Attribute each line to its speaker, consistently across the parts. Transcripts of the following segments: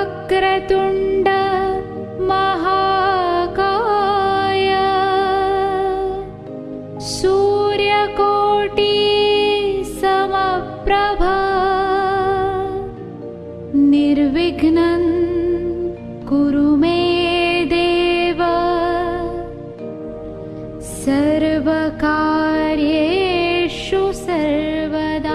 Speaker 1: वक्रतुण्ड महाकाय सूर्यकोटि समप्रभा निर्विघ्नं कुरु मे देव सर्वकार्येषु सर्वदा।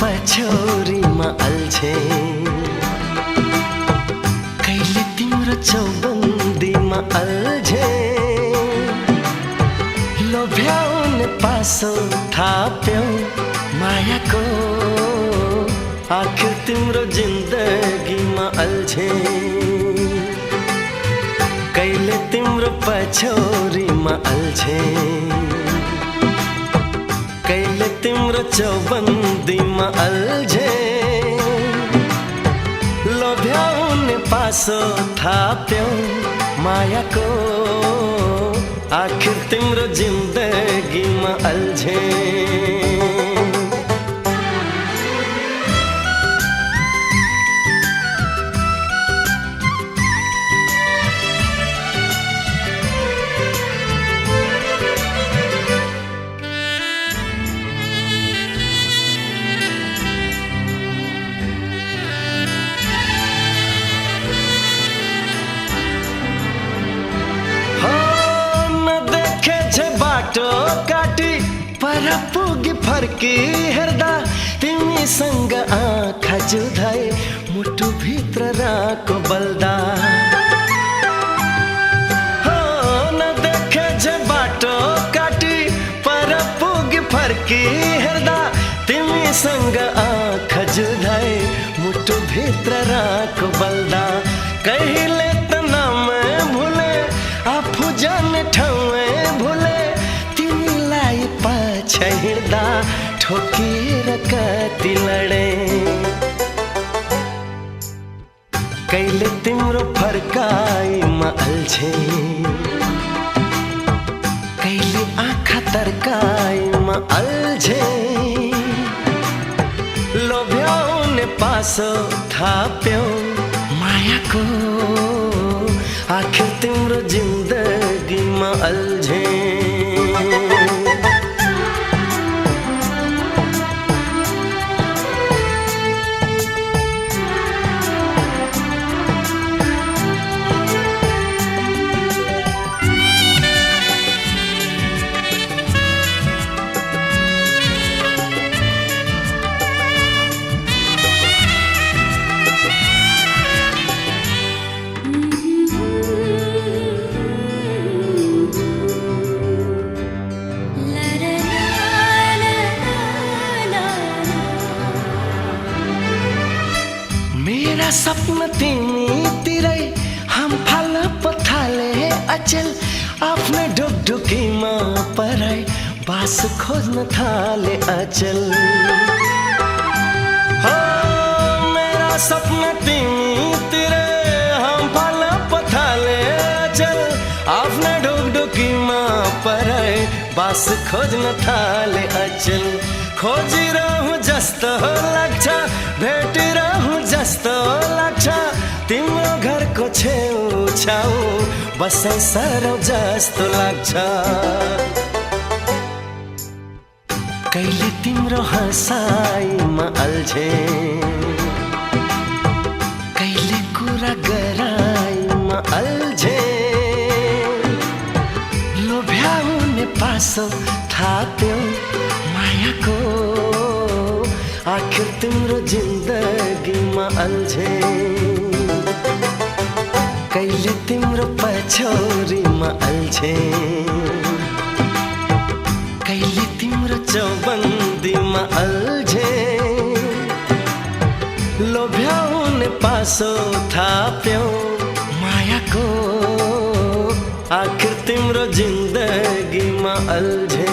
Speaker 2: पछौरीमा अल्छे कहिले तिम्रो चौबन्दीमा अल्झे लोभ्याउने पासो थाप्यौ मायाको आखिर तिम्रो जिन्दगीमा अल्झे कहिले तिम्रो पछौरीमा अल्झे तिम्रो चौबन्दीमा अल्झे लोभ्याउने पासो थाप्यौ मायाको आखिर तिम्रो जिन्दगीमा अल्झे बाटो काटी पर पुगी फर्की हेर्दा तिमीसँग आँखा जुधाए मुटु भित्र राको बल्दा हो नदेखे जे बाटो काटी पर पुगी फर्की हेर्दा तिमीसँग आँखा जुधाए मुटु भित्र राको बल्दा कहिले त नाम भुले आफू जाने ठाउँ भुले पाछा हिँड्दा ठोकेर कति लडे कहिले तिम्रो फर्काइमा अल्झे कहिले आँखा तर्काइमा अल्झे लोभ्याउने पासो थाप्यौ मायाको आखिर तिम्रो जिन्दगीमा अल्झे मेरा सपना तिमीतिरै हम फाल पथाले अचल आफ्नै ढुकढुकीमा पराई बास खोज्न थाले अचल हो मेरा सपना तिमीतिरै हम फाल पथाले अचल आफ्नै ढुकढुकीमा पराई बास खोज्न थाले अचल खोजिरहँ जस्तो लाग्छ भेटिरहँ जस्तो लाग्छ तिम्रो घरको छेउछाउ बसाइ सरौ जस्तो लाग्छ कहिले तिम्रो हँसाइमा अल्झे कहिले कुरा गराइमा अल्झे लोभ्याउने पासो थाप्यौ मायाको आखिर तिम्रो जिन्दगीमा अल्झे कहिले तिम्रो पछौरीमा अल्झे कहिले तिम्रो चौबन्दीमा अल्झे लोभ्याउने पासो थाप्यौ मायाको आखिर तिम्रो जिन्दगीमा अल्झे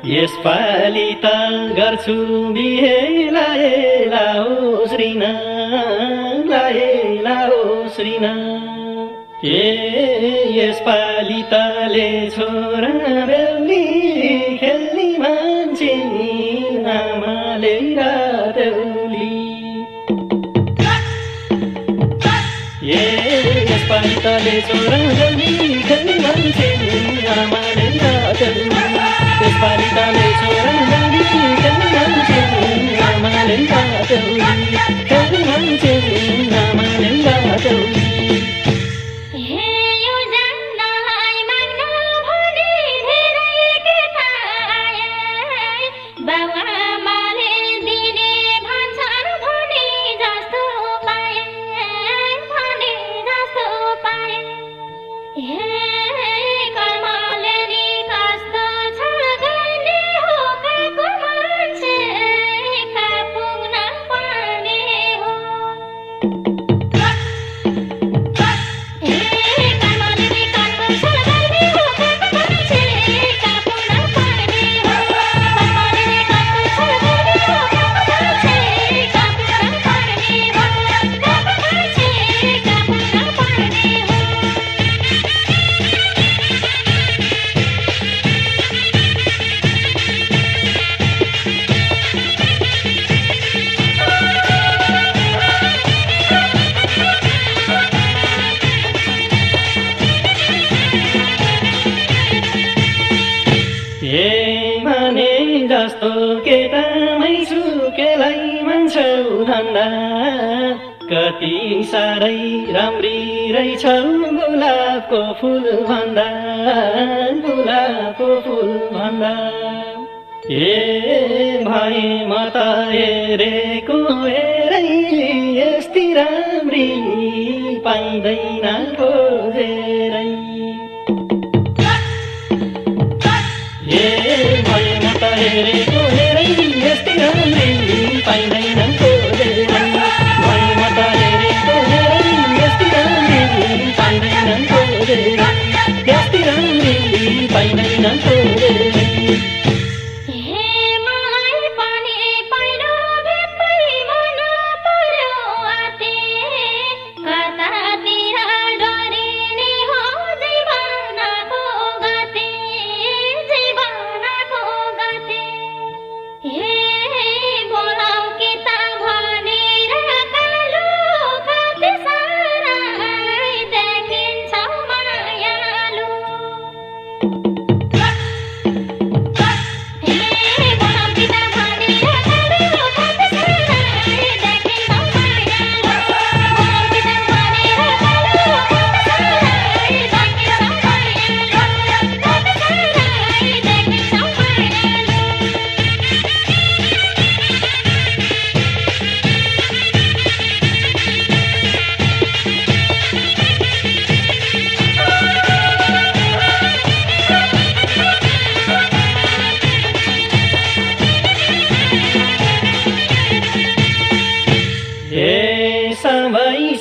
Speaker 3: यसपालि त गर्छु बिहे लाए लाओ श्रीना पाएला ओस्रिन यसपालि तले छोरा बेहुली खेल्ने मान्छे आमाले रातौली यसपालि तले छोरा बेहुली खेल्ने मान्छे आमाले रातौली यसपालि तले छोरा बेहुली खेल्ने मान्छे आमाले रातौली खेल्ने मान्छे आमाले रातौली जस्तो केटामै छु केलाई मान्छौ भन्दा कति साह्रै राम्री रहेछौ गुलाबको फुल भन्दा गुलाबको फुल भन्दा भाइ म त हेरेको हेरै यस्ती राम्री पाइँदैन खोजेरै हेरेको हेरै यस्तै राम्री पाइँदैन खोजेरै भाइ म त हेरेको हेरै यस्तै राम्री पाइँदैन खोजेरै यस्तै राम्री पाइँदैन खोजेरै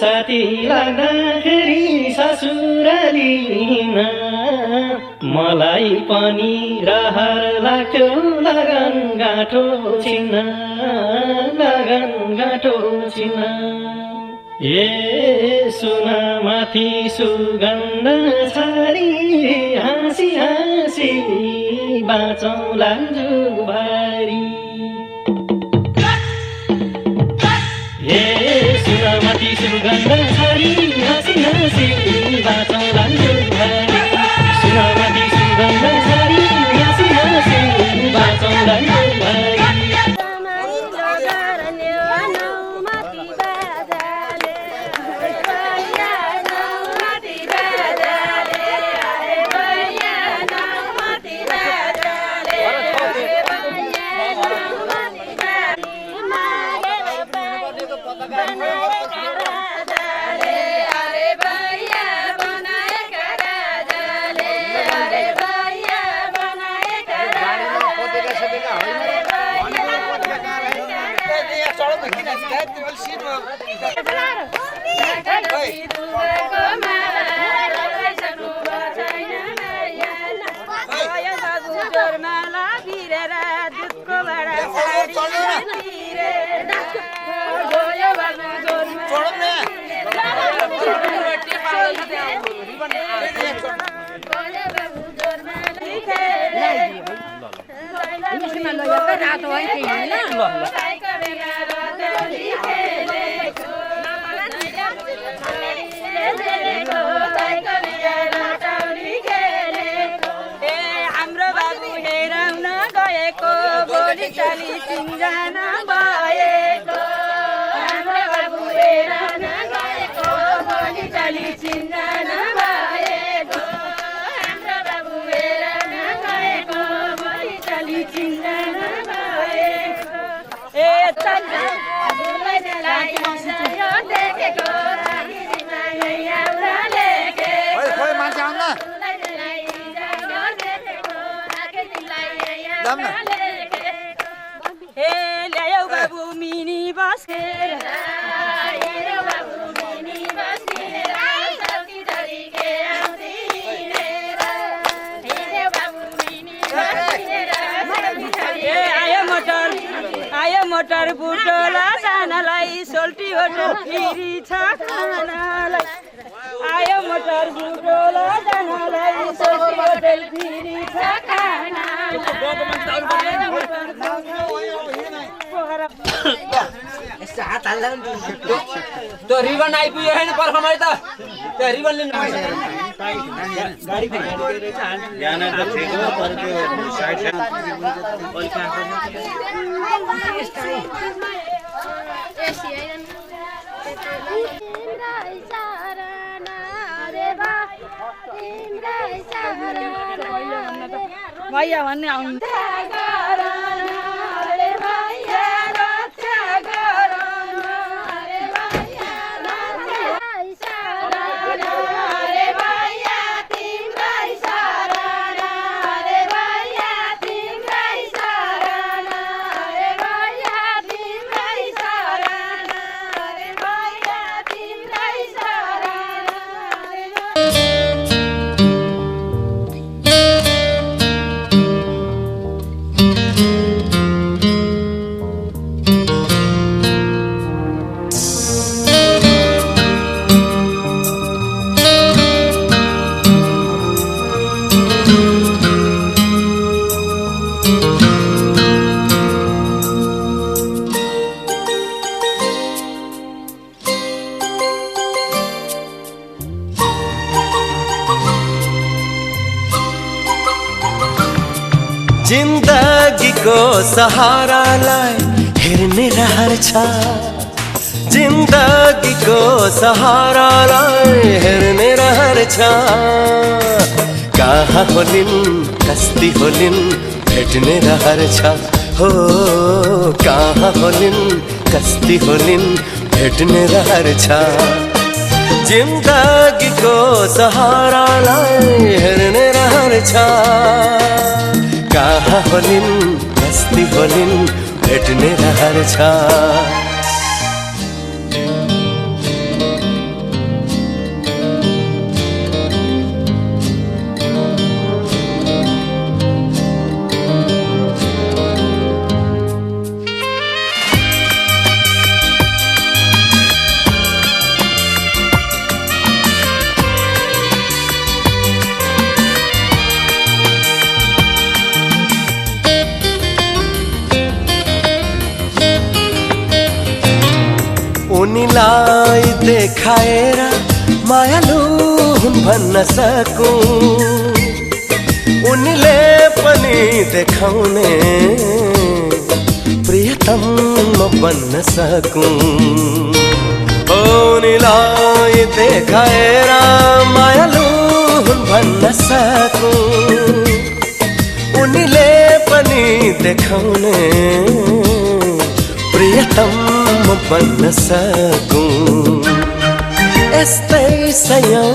Speaker 3: साथी लाग्दाखेरि ससुरालीमा मलाई पनि रहर लाग्थ्यो लगन गाँठो छिन्न लगन गाँठो छिन्न सुना माथि सुगन्ध छरी हाँसी हाँसी बाँचौँला जुभारी सुनामाथि सुगन्ध छरी हाँसी हाँसी बाँचौँला जुभारी सुनामाथि सुगन्ध छरी हाँसी हाँसी बाँचौँला जुभारी
Speaker 4: छोड़ हाम्रो बाबु हेराउन गएको बोली चाली चिन्जना भएको हाम्रो बाबु हेराउन गएको बोली चाली चिन्जना भएको हाम्रो बाबु हेराउन गएको बोली चाली चिन्जना भएको ए चल्दै देखेको हे ल्यायो बाबु मिनी बसेर आयो मोटर बुटोला जानलाई सोल्टी होटल फेरि छ खानालाई आयो मोटर बुटोला जानलाई सोल्टी होटल फेरि छ खानालाई
Speaker 5: त्यो रिबन आइपुग्यो होइन पर्खमै त त्यो रिबन लिनु
Speaker 4: भैया भन्ने आउनु
Speaker 2: जिन्दगीको सहारालाई हेर्ने रहर छ जिन्दगीको सहारालाई हेर्ने रहर छ कहाँ होलिन् कस्ती होलिन् भेट्ने रहर छ हो कहाँ होलिन् कस्ती होलिन् भेट्ने रहर छ जिन्दगीको सहारालाई हेर्ने रहर छ कहाँ होलिन् कस्ती होलिन् भेट्ने रहर छ उनीलाई देखाएर मायालु हुन् भन्न सकूं उनीले पनि देखाउने प्रियतम म बन्न सकूं उनीलाई देखाएर मायालु हुन् भन्न सकूं उनीले पनि देखाउने प्रियतम म बन्न सकूं यस्तै सयौं